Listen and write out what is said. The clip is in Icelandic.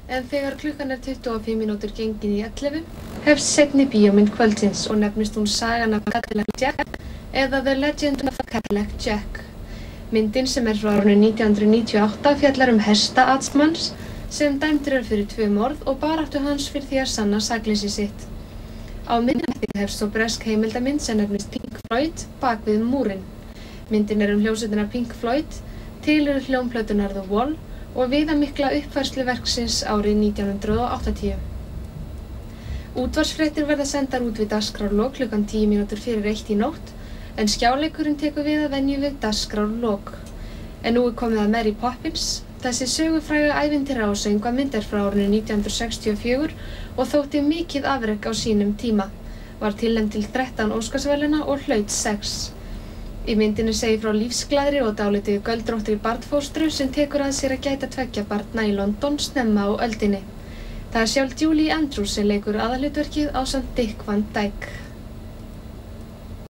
En þegar klukkan 25 mínútur gengin í 11 hefst seinni bíómynd kvöldsins og nefnist hún Sagan af Cadillac Jack eða The Legend of Cadillac Jack. Myndin sem frá árinu 1998 fjallar hestaatsmanns sem dæmdur fyrir 2 morð og baráttu hans fyrir því að sanna sakleysi sitt. Á miðnætti hefst svo bresk heimildamynd sem nefnist Pink Floyd bak við múrinn. Myndin hljómsveitina Pink Floyd, tilurð hljómplötunnar The Wall og viðamikla uppfærslu verksins árið 1980. Útvarpsfréttir verða sendar út við dagskrárlok klukkan 10 mínútur fyrir 1 í nótt, en skjáleikurinn tekur við að venju við dagskrárlok. En nú komið að Mary Poppins. Þessi sögufræga ævintýra og söngvamynd frá árinu 1964 og þótti mikið afrek á sínum tíma. Var tilnefnd til 13 Óskarsverðlauna og hlaut 6. Í myndinni segir frá lífsglaðri og dálítið göldróttri barnfóstru sem tekur að sér að gæta 2 barna í London snemma á öldinni. Það sjálf Julie Andrews sem leikur aðalhlutverkið ásamt Dick Van Dyke.